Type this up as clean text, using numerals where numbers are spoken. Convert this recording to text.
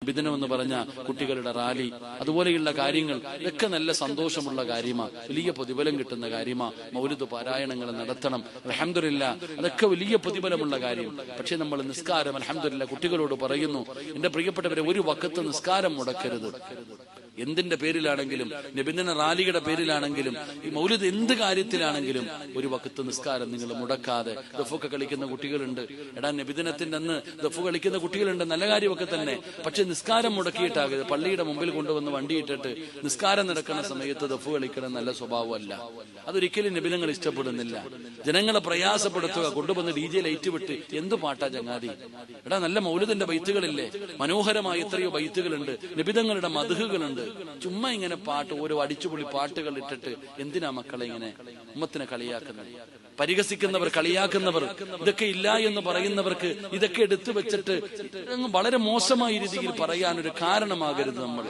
നബിദിനം എന്ന് പറഞ്ഞ കുട്ടികളുടെ റാലി, അതുപോലെയുള്ള കാര്യങ്ങൾ ഇതൊക്കെ നല്ല സന്തോഷമുള്ള കാര്യമാണ്, വലിയ പ്രതിഫലം കിട്ടുന്ന കാര്യമാണ്. മൗലിദ് പാരായണങ്ങൾ നടത്തണം, അൽഹംദുലില്ലാ, അതൊക്കെ വലിയ പ്രതിഫലമുള്ള കാര്യം. പക്ഷെ നമ്മൾ നിസ്കാരം അൽഹംദുലില്ലാ കുട്ടികളോട് പറയുന്നു, എന്റെ പ്രിയപ്പെട്ടവരെ, ഒരു വഖത്ത് നിസ്കാരം മുടക്കരുത്. എന്തിന്റെ പേരിലാണെങ്കിലും, നബിദിന റാലിയുടെ പേരിലാണെങ്കിലും, ഈ മൗലിദ് എന്ത് കാര്യത്തിലാണെങ്കിലും ഒരു വഖത്ത് നിസ്കാരം നിങ്ങൾ മുടക്കാതെ. ദഫൊക്കെ കളിക്കുന്ന കുട്ടികളുണ്ട്, എടാ നബിദിനത്തിന്റെ അന്ന് ദഫ് കളിക്കുന്ന കുട്ടികളുണ്ട്, നല്ല കാര്യമൊക്കെ തന്നെ. പക്ഷെ നിസ്കാരം മുടക്കിയിട്ടാകരുത്. പള്ളിയുടെ മുമ്പിൽ കൊണ്ടുവന്ന് വണ്ടിയിട്ടിട്ട് നിസ്കാരം നടക്കുന്ന സമയത്ത് ദഫ് കളിക്കണം നല്ല സ്വഭാവമല്ല. അതൊരിക്കലും നബിദിനങ്ങൾ ഇഷ്ടപ്പെടുന്നില്ല. ജനങ്ങളെ പ്രയാസപ്പെടുത്തുക, കൊണ്ടുവന്ന് DJ ലൈറ്റ് വിട്ട് എന്ത് പാട്ടാ ചങ്ങാതി. എടാ നല്ല മൗലിദിന്റെ ബൈത്തുകളില്ലേ, മനോഹരമായ എത്രയോ ബൈത്തുകളുണ്ട്, നബിദിനങ്ങളുടെ മദ്ഹുകളുണ്ട്. ചുമ്മാ ഇങ്ങനെ പാട്ട്, ഓരോ അടിച്ചുപൊളി പാട്ടുകൾ ഇട്ടിട്ട് എന്തിനാ മക്കളെ ഇങ്ങനെ ഉമ്മത്തിനെ കളിയാക്കുന്നത്? പരിഹസിക്കുന്നവർ, കളിയാക്കുന്നവർ, ഇതൊക്കെ ഇല്ല എന്ന് പറയുന്നവർക്ക് ഇതൊക്കെ എടുത്തു വെച്ചിട്ട് വളരെ മോശമായ രീതിയിൽ പറയാനൊരു കാരണമാകരുത് നമ്മൾ.